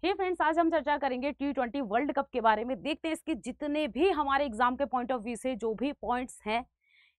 हे friends, आज हम चर्चा करेंगे T20 वर्ल्ड कप के बारे में। देखते हैं इसके जितने भी हमारे एग्जाम के पॉइंट ऑफ व्यू से जो भी पॉइंट्स हैं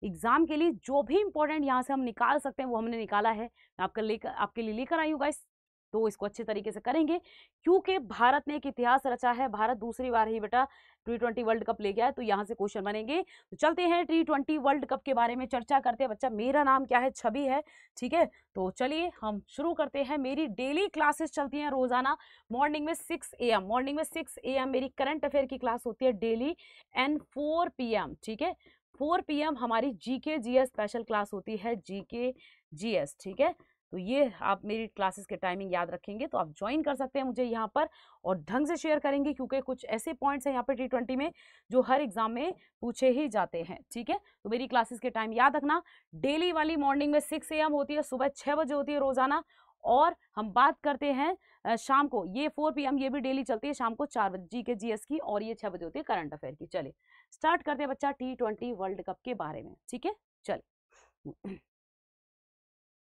एग्जाम के लिए, जो भी इंपॉर्टेंट यहाँ से हम निकाल सकते हैं वो हमने निकाला है। मैं आपके लिए लेकर आई हूँ गाइस। तो इसको अच्छे तरीके से करेंगे क्योंकि भारत ने एक इतिहास रचा है। भारत दूसरी बार ही बेटा T20 वर्ल्ड कप ले गया है, तो यहाँ से क्वेश्चन बनेंगे। तो चलते हैं T20 वर्ल्ड कप के बारे में चर्चा करते हैं। बच्चा, मेरा नाम क्या है? छवि है, ठीक है। तो चलिए हम शुरू करते हैं। मेरी डेली क्लासेस चलती हैं रोजाना मॉर्निंग में 6 AM मेरी करंट अफेयर की क्लास होती है डेली एंड 4 PM, ठीक है। 4 PM हमारी जीके जीएस स्पेशल क्लास होती है, जीके जीएस, ठीक है। तो ये आप मेरी क्लासेस के टाइमिंग याद रखेंगे तो आप ज्वाइन कर सकते हैं मुझे यहाँ पर, और ढंग से शेयर करेंगे क्योंकि कुछ ऐसे पॉइंट्स हैं यहाँ पर T20 में जो हर एग्जाम में पूछे ही जाते हैं, ठीक है। तो मेरी क्लासेस के टाइम याद रखना। डेली वाली मॉर्निंग में 6 AM होती है, सुबह 6 बजे होती है रोजाना। और हम बात करते हैं शाम को, ये 4 PM ये भी डेली चलती है, शाम को 4 बजे जीके जीएस की, और ये 6 बजे होती है करंट अफेयर की। चलिए स्टार्ट करते हैं बच्चा T20 वर्ल्ड कप के बारे में, ठीक है। चलिए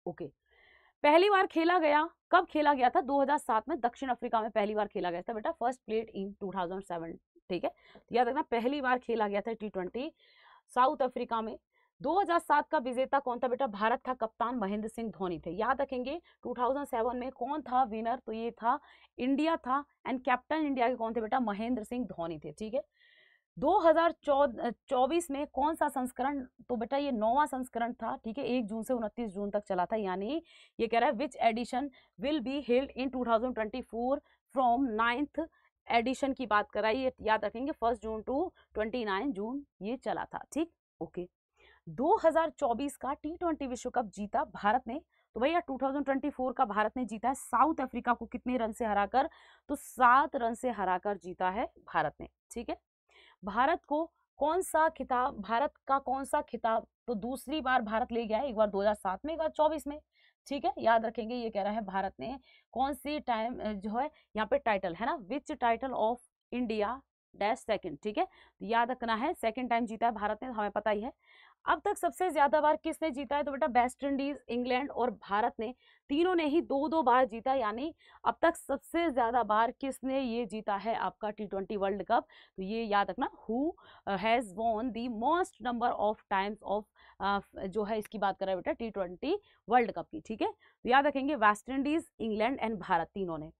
ओके। पहली बार खेला गया, कब खेला गया था? 2007 में दक्षिण अफ्रीका में पहली बार खेला गया था बेटा। फर्स्ट प्लेड इन 2007, ठीक है। तो याद रखना पहली बार खेला गया था T20 साउथ अफ्रीका में। 2007 का विजेता कौन था बेटा? भारत था, कप्तान महेंद्र सिंह धोनी थे। याद रखेंगे 2007 में कौन था विनर? तो ये था इंडिया था, एंड कैप्टन इंडिया के कौन थे बेटा? महेंद्र सिंह धोनी थे, ठीक है। 2024 में कौन सा संस्करण? तो बेटा ये 9वां संस्करण था, ठीक है। 1 जून से 29 जून तक चला था, यानी ये कह रहा है which edition will be held in 2024 from 9th edition की बात कराई। ये याद रखेंगे 1 जून टू 29 जून ये चला था, ठीक। ओके। 2024 का T20 विश्व कप जीता भारत ने। तो भैया 2024 का भारत ने जीता है साउथ अफ्रीका को कितने रन से हराकर? तो 7 रन से हराकर जीता है भारत ने, ठीक है। भारत को कौन सा खिताब, भारत का कौन सा खिताब? तो दूसरी बार भारत ले गया है, एक बार 2007 में, एक बार 24 में, ठीक है। याद रखेंगे ये कह रहा है भारत ने कौन सी टाइम जो है यहाँ पे टाइटल है ना, which title of India dash second, ठीक है। तो याद रखना है सेकंड टाइम जीता है भारत ने, हमें पता ही है। अब तक सबसे ज्यादा बार किसने जीता है? तो बेटा वेस्ट इंडीज, इंग्लैंड और भारत ने, तीनों ने ही 2-2 बार जीता, यानी अब तक सबसे ज्यादा बार किसने ये जीता है आपका T20 वर्ल्ड कप? तो ये याद रखना, who has won the most number of times of, जो है इसकी बात कर रहा है बेटा T20 वर्ल्ड कप की, ठीक है। तो याद रखेंगे West Indies, England and Bharat तीनों ने।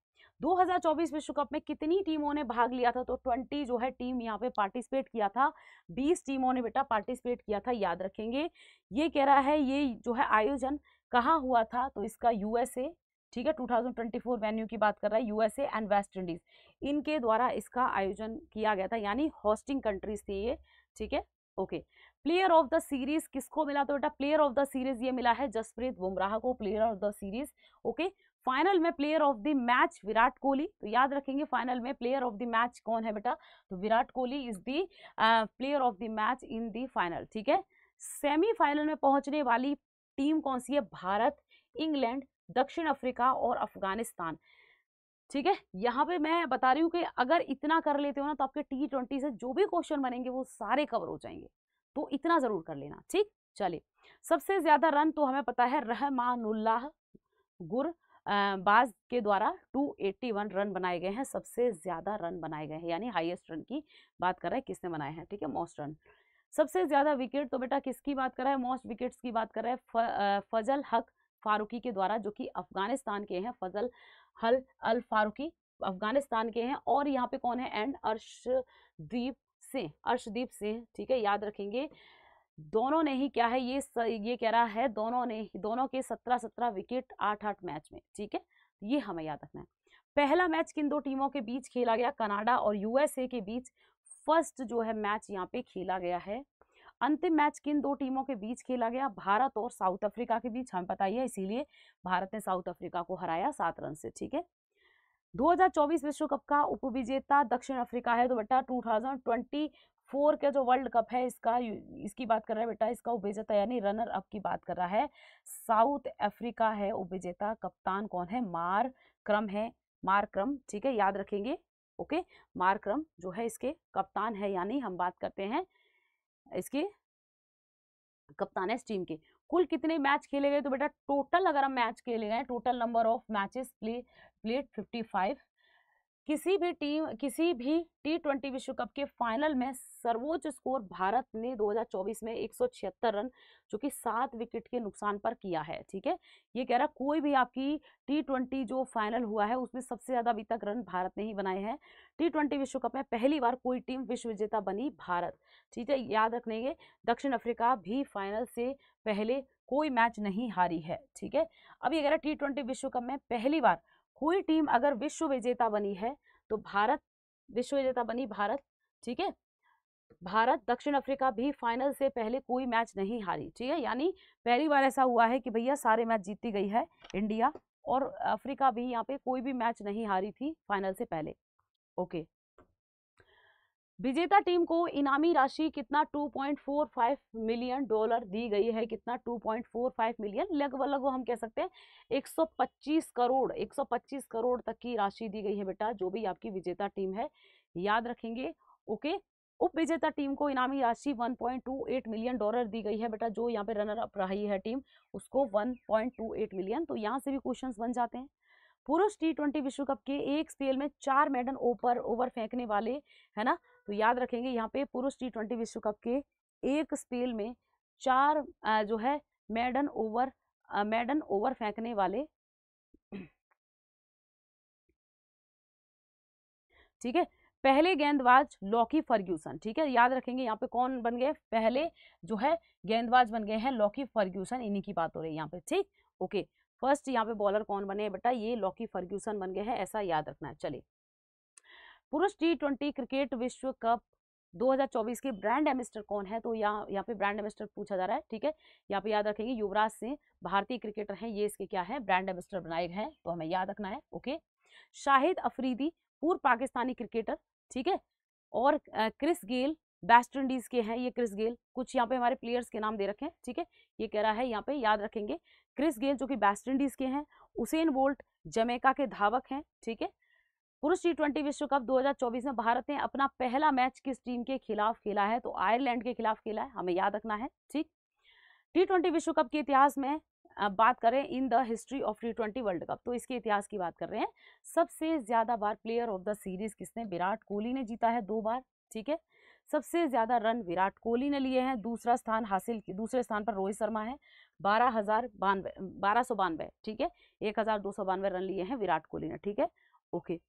2024 विश्व कप में कितनी टीमों ने भाग लिया था? तो 20 जो है टीम यहाँ पे पार्टिसिपेट किया था, 20 टीमों ने बेटा पार्टिसिपेट किया था, याद रखेंगे। ये कह रहा है ये जो है आयोजन कहाँ हुआ था? तो इसका USA, ठीक है। 2024 वेन्यू की बात कर रहा है, USA एंड वेस्ट इंडीज, इनके द्वारा इसका आयोजन किया गया था, यानी होस्टिंग कंट्रीज थी ये, ठीक है। Okay. Player of the series किसको मिला? तो बेटा प्लेयर ऑफ द सीरीज ये मिला है जसप्रीत बुमराह को, player of the series, okay. Final में player of the match Virat Kohli. तो याद रखेंगे फाइनल में प्लेयर ऑफ द मैच कौन है बेटा? तो Virat Kohli is the player of the match in the final, ठीक है। सेमीफाइनल में पहुंचने वाली टीम कौन सी है? भारत, इंग्लैंड, दक्षिण अफ्रीका और अफगानिस्तान, ठीक है। यहाँ पे मैं बता रही हूँ कि अगर इतना कर लेते हो ना तो आपके T20 से जो भी क्वेश्चन बनेंगे वो सारे कवर हो जाएंगे, तो इतना जरूर कर लेना, ठीक। चलिए, सबसे ज्यादा रन तो हमें पता है रहमानुल्लाह गुरबाज के द्वारा 281 रन बनाए गए हैं, सबसे ज्यादा रन बनाए गए हैं, यानी हाईएस्ट रन की बात कर रहे हैं, किसने बनाए हैं, ठीक है, मोस्ट रन। सबसे ज्यादा विकेट तो बेटा किसकी बात कर रहा है? मोस्ट विकेट्स की बात कर रहा है फजल हक फारूकी के द्वारा, जो कि अफगानिस्तान के हैं, फजल हल अल फारूकी अफगानिस्तान के हैं। और यहाँ पे कौन है? एंड अर्शदीप सिंह, ठीक है। याद रखेंगे दोनों ने ही क्या है ये कह रहा है दोनों के 17-17 विकेट 8-8 मैच में, ठीक है। ये हमें याद रखना है। पहला मैच किन दो टीमों के बीच खेला गया? कनाडा और USA के बीच फर्स्ट जो है मैच यहाँ पे खेला गया है। अंतिम मैच किन दो टीमों के बीच खेला गया? भारत और साउथ अफ्रीका के बीच, हमें पता ही है, इसीलिए भारत ने साउथ अफ्रीका को हराया 7 रन से, ठीक है। 2024 विश्व कप का उपविजेता दक्षिण अफ्रीका है। तो बेटा 2024 का जो वर्ल्ड कप है इसकी बात कर रहा है बेटा, इसका उपविजेता यानी रनर अप की बात कर रहा है, साउथ अफ्रीका है उपविजेता। कप्तान कौन है? मार्क्रम, ठीक है, याद रखेंगे, ओके। मार्क्रम जो है इसके कप्तान है, यानी हम बात करते हैं इसके कप्तान है इस टीम के। कुल कितने मैच खेले गए? तो बेटा टोटल अगर हम मैच खेले गए, total number of matches played 55, किसी भी T20 विश्व कप के फाइनल में सर्वोच्च स्कोर भारत ने 2024 में 176 रन जो कि 7 विकेट के नुकसान पर किया है। ठीक है, ये कह रहा कोई भी आपकी T20 जो फाइनल हुआ है उसमें सबसे ज्यादा अभी तक रन भारत ने ही बनाए हैं। T20 विश्व कप में पहली बार कोई टीम विश्व विजेता बनी भारत। ठीक है, याद रखने, दक्षिण अफ्रीका भी फाइनल से पहले कोई मैच नहीं हारी है। ठीक है, अब ये कह रहा T20 विश्व कप में पहली बार कोई टीम अगर विश्व विजेता बनी है तो भारत विश्व विजेता बनी भारत। ठीक है, भारत दक्षिण अफ्रीका भी फाइनल से पहले कोई मैच नहीं हारी। ठीक है, यानी पहली बार ऐसा हुआ है कि भैया सारे मैच जीती गई है इंडिया, और अफ्रीका भी यहाँ पे कोई भी मैच नहीं हारी थी फाइनल से पहले। ओके, विजेता टीम को इनामी राशि कितना 2.45 मिलियन डॉलर दी गई है। कितना 2.45 मिलियन, लगभग हम कह सकते हैं 125 करोड़ तक की राशि दी गई है बेटा, जो भी आपकी विजेता टीम है, याद रखेंगे। ओके, उप विजेता टीम को इनामी राशि 1.28 मिलियन डॉलर दी गई है बेटा, जो यहाँ पे रनर अप रही है टीम उसको 1.28 मिलियन। तो यहाँ से भी क्वेश्चंस बन जाते हैं। पुरुष T20 विश्व कप के एक स्पेल में 4 मेडन ओवर फेंकने वाले, है ना, तो याद रखेंगे यहाँ पे पुरुष T20 विश्व कप के एक स्पेल में 4 जो है मेडन ओवर फेंकने वाले। ठीक है, पहले गेंदबाज लॉकी फर्ग्यूसन। ठीक है, याद रखेंगे यहाँ पे कौन बन गए, पहले जो है गेंदबाज बन गए हैं लॉकी फर्ग्यूसन, इन्हीं की बात हो रही है यहाँ पे। ठीक, ओके, फर्स्ट यहाँ पे बॉलर कौन बने बेटा, ये लॉकी फर्ग्यूसन बन गए हैं, ऐसा याद रखना है। चलिए, पुरुष T20 क्रिकेट विश्व कप 2024 के ब्रांड एम्बेसडर कौन है, तो यहाँ पे ब्रांड एम्बेसडर पूछा जा रहा है। ठीक है, यहाँ पे याद रखेंगे युवराज सिंह भारतीय क्रिकेटर हैं, ये इसके क्या है ब्रांड एम्बेसडर बनाए गए हैं, तो हमें याद रखना है। ओके, शाहिद अफरीदी पूर्व पाकिस्तानी क्रिकेटर। ठीक है, और क्रिस गेल वेस्ट इंडीज के हैं, ये क्रिस गेल, कुछ यहाँ पे हमारे प्लेयर्स के नाम दे रखे हैं। ठीक है, ये कह रहा है यहाँ पे याद रखेंगे क्रिस गेल जो कि वेस्ट इंडीज के हैं, उसेन बोल्ट जमैका के धावक हैं। ठीक है, पुरुष T20 विश्व कप 2024 में भारत ने अपना पहला मैच किस टीम के खिलाफ खेला है, तो आयरलैंड के खिलाफ खेला है, हमें याद रखना है। ठीक, T20 विश्व कप के इतिहास में बात करें in the history of T20 world cup, तो इसके इतिहास की बात कर रहे हैं। सबसे ज्यादा बार प्लेयर ऑफ द सीरीज किसने, विराट कोहली ने जीता है 2 बार। ठीक है, सबसे ज्यादा रन विराट कोहली ने लिए हैं। दूसरे स्थान पर रोहित शर्मा है, 1292। ठीक है, 1292 रन लिए हैं विराट कोहली ने। ठीक है, ओके,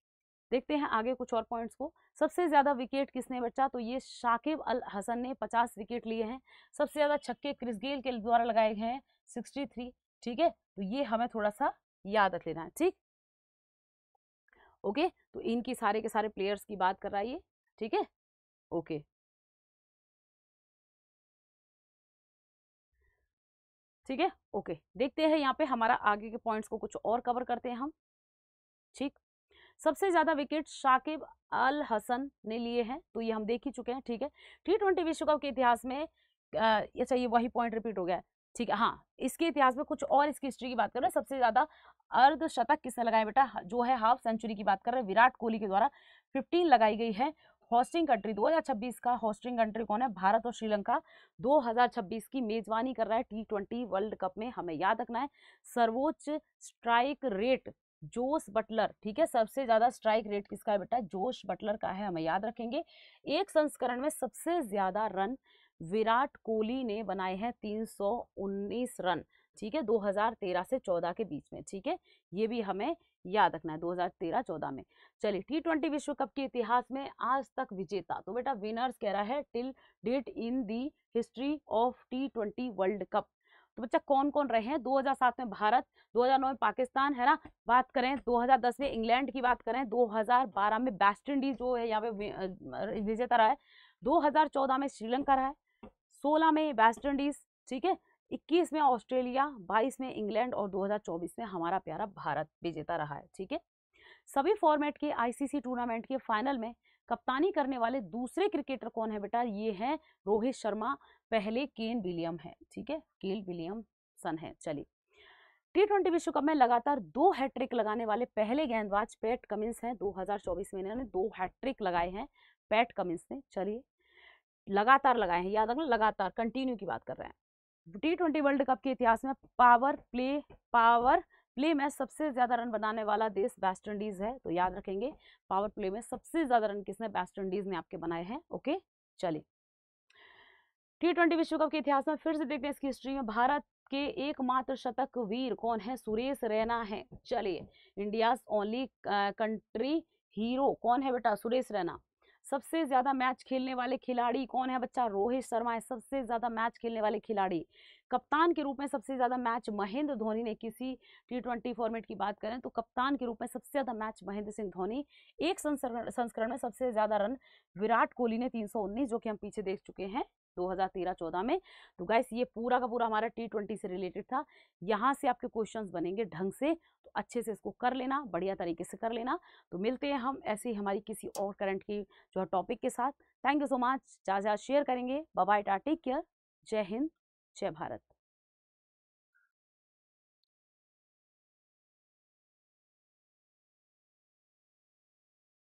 देखते हैं आगे कुछ और पॉइंट्स को। सबसे ज्यादा विकेट किसने बचा, तो ये शाकिब अल हसन ने 50 विकेट लिए हैं। सबसे ज्यादा छक्के क्रिस गेल के द्वारा लगाए गए हैं 63। ठीक है, तो ये हमें थोड़ा सा याद रख लेना है। ठीक, ओके, तो इनकी सारे के सारे प्लेयर्स की बात कर रहा है ये। ठीक है, ओके, ठीक है, ओके, देखते हैं यहाँ पे हमारा आगे के पॉइंट्स को कुछ और कवर करते हैं हम। ठीक, सबसे ज्यादा विकेट शाकिब अल हसन ने लिए हैं, तो ये हम देख ही चुके हैं। ठीक है, T20 विश्व कप के इतिहास में अच्छा ये वही पॉइंट रिपीट हो गया है। ठीक है, हाँ, इसके इतिहास में कुछ और इसकी हिस्ट्री की बात कर रहे हैं। सबसे ज्यादा अर्धशतक किसने लगाए बेटा, जो है हाफ सेंचुरी की बात कर रहे हैं, विराट कोहली के द्वारा 15 लगाई गई है। होस्टिंग कंट्री 2026 का होस्टिंग कंट्री कौन है, भारत और श्रीलंका 2026 की मेजबानी कर रहा है T20 वर्ल्ड कप में, हमें याद रखना है। सर्वोच्च स्ट्राइक रेट जोश बटलर। ठीक है, सबसे ज्यादा स्ट्राइक रेट किसका है बेटा, जोश बटलर का है, हमें याद रखेंगे। एक संस्करण में सबसे ज्यादा रन विराट कोहली ने बनाए हैं 319 रन। ठीक है, 2013 से 14 के बीच में। ठीक है, ये भी हमें याद रखना है 2013-14 में। चलिए, T20 विश्व कप के इतिहास में आज तक विजेता, तो बेटा विनर्स कह रहा है till date in the history of T20 world cup, तो बच्चा कौन कौन रहे हैं। 2007 में भारत, 2009 में पाकिस्तान, है ना, बात करें 2010 में इंग्लैंड की बात करें, 2012 में वेस्ट इंडीज जो है यहाँ पे विजेता रहा है, 2014 में श्रीलंका रहा है, 16 में वेस्ट इंडीज। ठीक है, 21 में ऑस्ट्रेलिया, 22 में इंग्लैंड और 2024 में हमारा प्यारा भारत विजेता रहा है। ठीक है, सभी फॉर्मेट के ICC टूर्नामेंट के फाइनल में कप्तानी करने वाले दूसरे क्रिकेटर कौन है बेटा, ये हैं रोहित शर्मा, पहले केन विलियम है। ठीक है, केन विलियमसन है। चलिए, T20 विश्व कप में लगातार 2 हैट्रिक लगाने वाले पहले गेंदबाज पैट कमिंस हैं। 2024 में इन्होंने 2 हैट्रिक लगाए हैं पैट कमिंस ने। चलिए, लगातार लगाए हैं, याद रखना, लगातार कंटिन्यू की बात कर रहे हैं। T20 वर्ल्ड कप के इतिहास में पावर प्ले में सबसे ज्यादा रन बनाने वाला देश वेस्ट इंडीज है, तो याद रखेंगे पावर प्ले में सबसे ज्यादा रन किसने, वेस्ट इंडीज ने आपके बनाए हैं। ओके, चलिए T20 विश्व कप के इतिहास में फिर से देखते हैं इसकी हिस्ट्री में भारत के एकमात्र शतक वीर कौन है, सुरेश रैना है। चलिए इंडियाज ओनली कंट्री हीरो कौन है बेटा, सुरेश रैना। सबसे ज्यादा मैच खेलने वाले खिलाड़ी कौन है बच्चा, रोहित शर्मा है सबसे ज्यादा मैच खेलने वाले खिलाड़ी। कप्तान के रूप में सबसे ज्यादा मैच महेंद्र धोनी ने, किसी T20 फॉर्मेट की बात करें तो कप्तान के रूप में सबसे ज्यादा मैच महेंद्र सिंह धोनी। एक संस्करण में सबसे ज्यादा रन विराट कोहली ने 319, जो कि हम पीछे देख चुके हैं 2013-14 में। तो गाइस ये पूरा का पूरा हमारा T20 से रिलेटेड था। यहाँ से आपके क्वेश्चंस बनेंगे ढंग से, तो अच्छे से इसको कर लेना, बढ़िया तरीके से कर लेना। तो मिलते हैं हम ऐसे ही हमारी किसी और करंट की जो टॉपिक के साथ। थैंक यू सो मच, ज़्यादा शेयर करेंगे। बाय बाय, टेक केयर, जय हिंद, जय भारत।